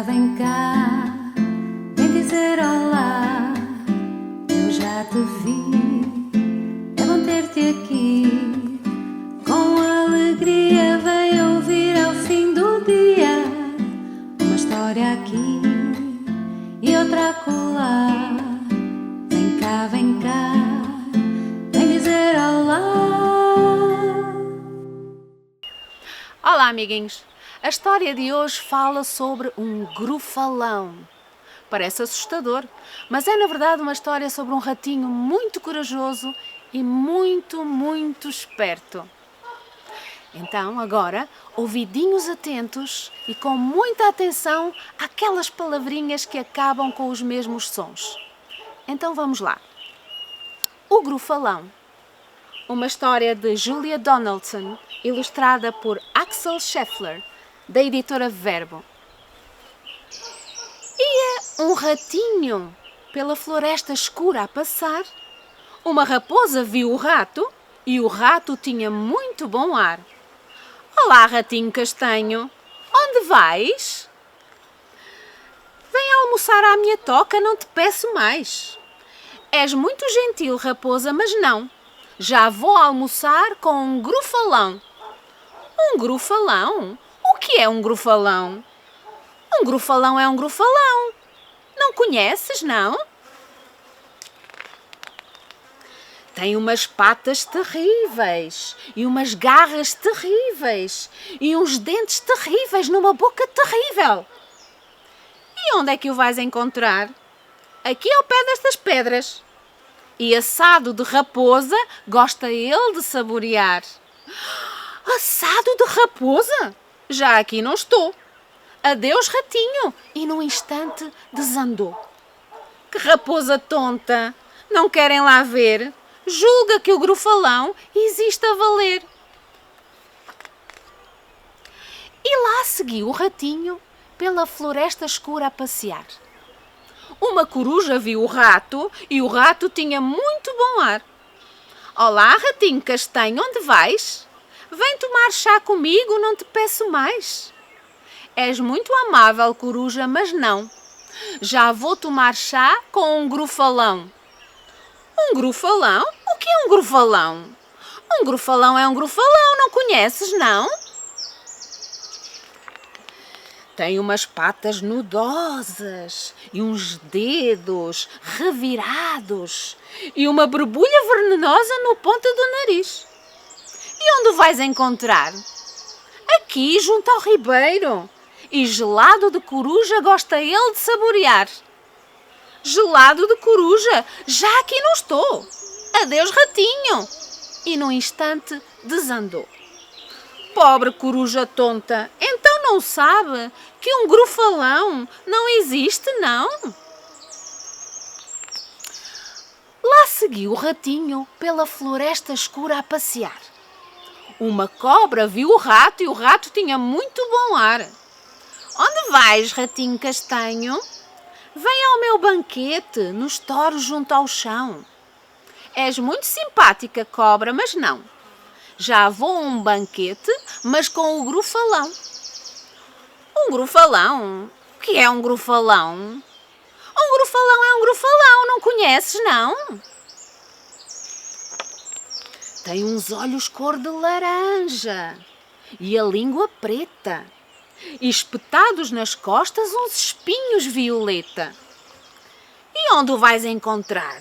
vem cá, vem dizer olá. Eu já te vi, é bom ter-te aqui. Com alegria vem ouvir ao fim do dia uma história aqui e outra acolá. Vem cá, vem dizer olá. Olá, amiguinhos! A história de hoje fala sobre um grufalão. Parece assustador, mas é na verdade uma história sobre um ratinho muito corajoso e muito esperto. Então, agora, ouvidinhos atentos e com muita atenção àquelas palavrinhas que acabam com os mesmos sons. Então vamos lá. O grufalão. Uma história de Julia Donaldson, ilustrada por Axel Scheffler, da editora Verbo. Ia um ratinho pela floresta escura a passar. Uma raposa viu o rato e o rato tinha muito bom ar. Olá, ratinho castanho, onde vais? Vem almoçar à minha toca, não te peço mais. És muito gentil, raposa, mas não. Já vou almoçar com um grufalão. Um grufalão? O que é um grufalão? Um grufalão é um grufalão. Não conheces, não? Tem umas patas terríveis e umas garras terríveis e uns dentes terríveis numa boca terrível. E onde é que o vais encontrar? Aqui ao pé destas pedras. E assado de raposa gosta ele de saborear. Assado de raposa? Já aqui não estou. Adeus, ratinho. E num instante desandou. Que raposa tonta. Não querem lá ver? Julga que o grufalão existe a valer. E lá seguiu o ratinho pela floresta escura a passear. Uma coruja viu o rato e o rato tinha muito bom ar. Olá, ratinho castanho, onde vais? Vem tomar chá comigo, não te peço mais. És muito amável, coruja, mas não. Já vou tomar chá com um grufalão. Um grufalão? O que é um grufalão? Um grufalão é um grufalão, não conheces, não? Tem umas patas nudosas e uns dedos revirados e uma borbulha venenosa no ponta do nariz. E onde o vais encontrar? Aqui, junto ao ribeiro. E gelado de coruja gosta ele de saborear. Gelado de coruja? Já aqui não estou. Adeus, ratinho. E num instante desandou. Pobre coruja tonta, então não sabe que um grufalão não existe, não? Lá seguiu o ratinho pela floresta escura a passear. Uma cobra viu o rato e o rato tinha muito bom ar. Onde vais, ratinho castanho? Vem ao meu banquete, nos toros junto ao chão. És muito simpática, cobra, mas não. Já vou a um banquete, mas com o grufalão. Um grufalão? O que é um grufalão? Um grufalão é um grufalão, não conheces, não? Tem uns olhos cor de laranja e a língua preta. E espetados nas costas uns espinhos violeta. E onde o vais encontrar?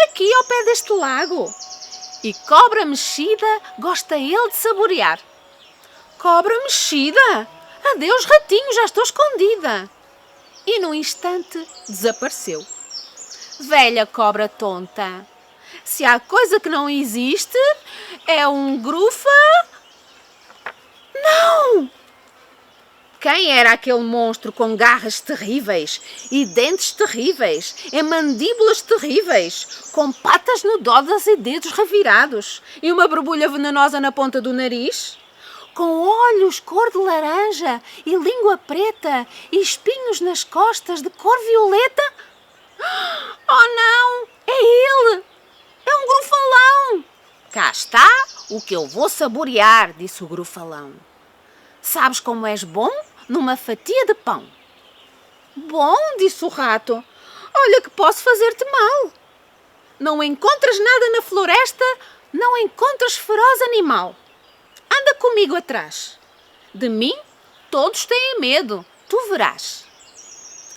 Aqui ao pé deste lago. E cobra mexida gosta ele de saborear. Cobra mexida? Adeus, ratinho, já estou escondida. E num instante desapareceu. Velha cobra tonta, se há coisa que não existe, é um grufa... Não! Quem era aquele monstro com garras terríveis e dentes terríveis e mandíbulas terríveis, com patas nudosas e dedos revirados e uma borbulha venenosa na ponta do nariz? Com olhos cor de laranja e língua preta e espinhos nas costas de cor violeta? Oh não! É ele! É um grufalão! Cá está o que eu vou saborear, disse o grufalão. Sabes como és bom numa fatia de pão? Bom, disse o rato, olha que posso fazer-te mal. Não encontras nada na floresta, não encontras feroz animal. Anda comigo atrás. De mim, todos têm medo, tu verás.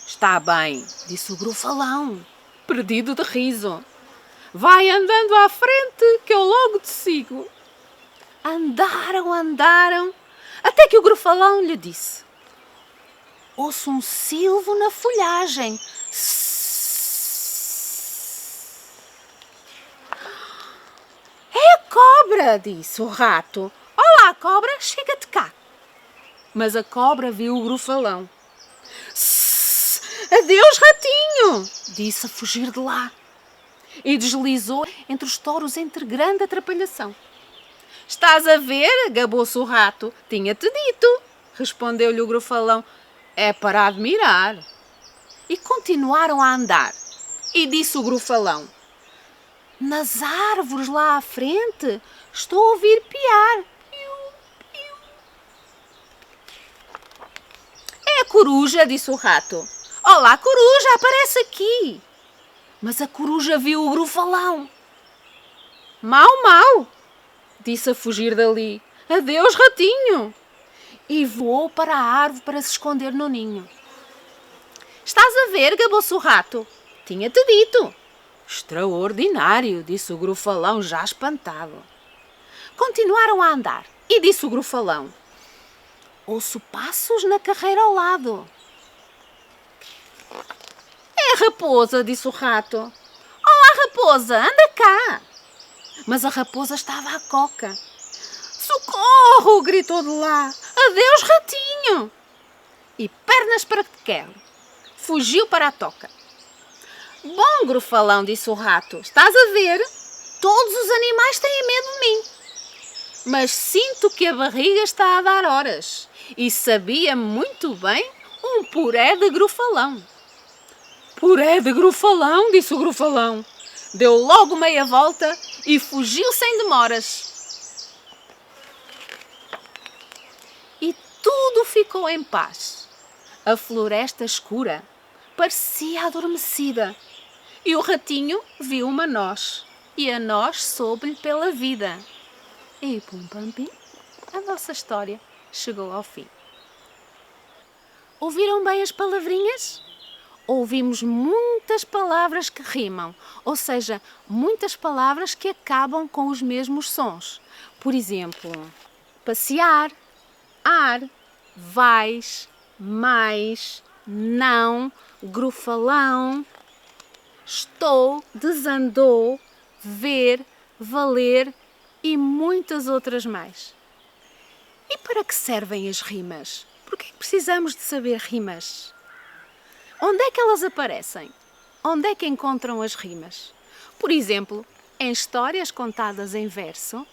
Está bem, disse o grufalão, perdido de riso. Vai andando à frente que eu logo te sigo. Andaram, até que o grufalão lhe disse: ouço um silvo na folhagem. É a cobra, disse o rato. Olá, cobra, chega-te cá. Mas a cobra viu o grufalão. Adeus, ratinho, disse a fugir de lá. E deslizou entre os touros entre grande atrapalhação. Estás a ver? Gabou-se o rato. Tinha-te dito, respondeu-lhe o grufalão. É para admirar. E continuaram a andar. E disse o grufalão: nas árvores lá à frente estou a ouvir piar. É a coruja, disse o rato. Olá, coruja, aparece aqui. Mas a coruja viu o grufalão. Mau, disse a fugir dali. Adeus, ratinho. E voou para a árvore para se esconder no ninho. Estás a ver, gabou-se o rato. Tinha-te dito. Extraordinário, disse o grufalão já espantado. Continuaram a andar e disse o grufalão: ouço passos na carreira ao lado. É a raposa, disse o rato. Olá, raposa, anda cá. Mas a raposa estava à coca. Socorro, gritou de lá. Adeus, ratinho. E pernas para que quero. Fugiu para a toca. Bom, grufalão, disse o rato, estás a ver? Todos os animais têm medo de mim. Mas sinto que a barriga está a dar horas. E sabia muito bem um puré de grufalão. Puré de grufalão, disse o grufalão. Deu logo meia volta e fugiu sem demoras. E tudo ficou em paz. A floresta escura parecia adormecida. E o ratinho viu uma noz. E a noz soube-lhe pela vida. E pum pam pim, a nossa história chegou ao fim. Ouviram bem as palavrinhas? Ouvimos muitas palavras que rimam, ou seja, muitas palavras que acabam com os mesmos sons. Por exemplo, passear, ar, vais, mais, não, grufalão, estou, desandou, ver, valer e muitas outras mais. E para que servem as rimas? Por que precisamos de saber rimas? Onde é que elas aparecem? Onde é que encontram as rimas? Por exemplo, em histórias contadas em verso,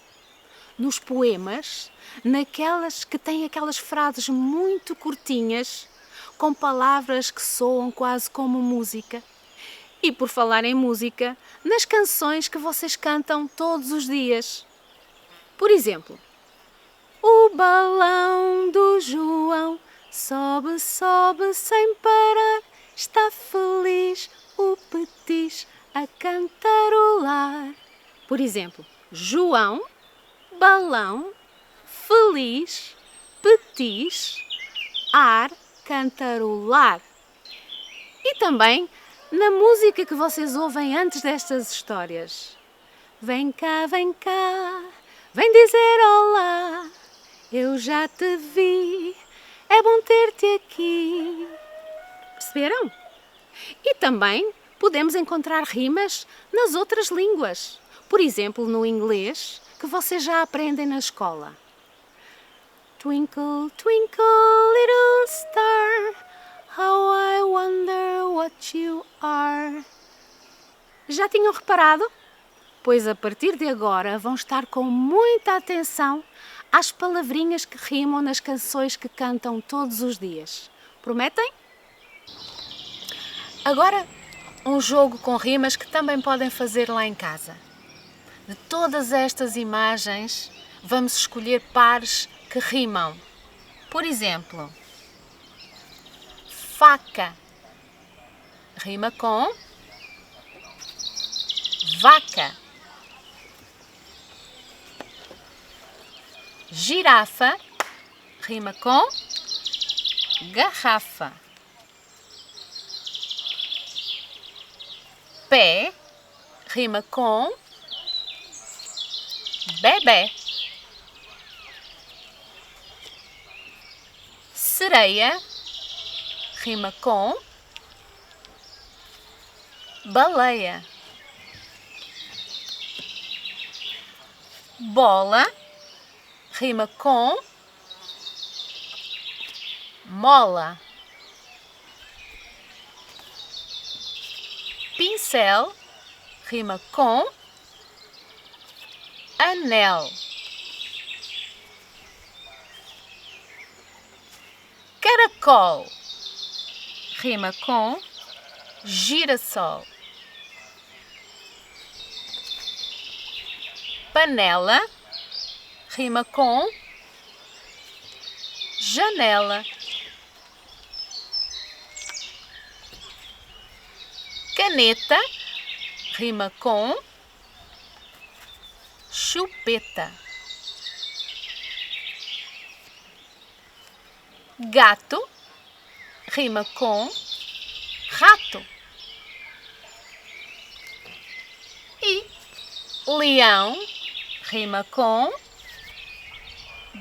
nos poemas, naquelas que têm aquelas frases muito curtinhas, com palavras que soam quase como música. E por falar em música, nas canções que vocês cantam todos os dias. Por exemplo, o balão do João sobe, sobe sem parar. Está feliz o petis a cantarolar. Por exemplo, João, balão, feliz, petis, ar, cantarolar. E também na música que vocês ouvem antes destas histórias. Vem cá, vem dizer olá, eu já te vi, é bom ter-te aqui. Perceberam? E também podemos encontrar rimas nas outras línguas. Por exemplo, no inglês, que vocês já aprendem na escola. Twinkle, twinkle, little star, how I wonder what you are. Já tinham reparado? Pois a partir de agora vão estar com muita atenção às palavrinhas que rimam nas canções que cantam todos os dias. Prometem? Agora, um jogo com rimas que também podem fazer lá em casa. De todas estas imagens, vamos escolher pares que rimam. Por exemplo, faca, rima com vaca. Girafa rima com garrafa. Pé rima com bebé. Sereia rima com baleia. Bola rima com mola. Pincel rima com anel. Caracol rima com girassol. Panela rima com janela. Caneta rima com chupeta. Gato rima com rato. E leão rima com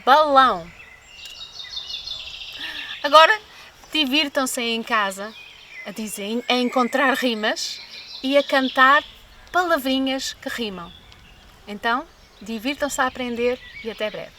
balão. Agora divirtam-se em casa a encontrar rimas e a cantar palavrinhas que rimam. Então, divirtam-se a aprender e até breve.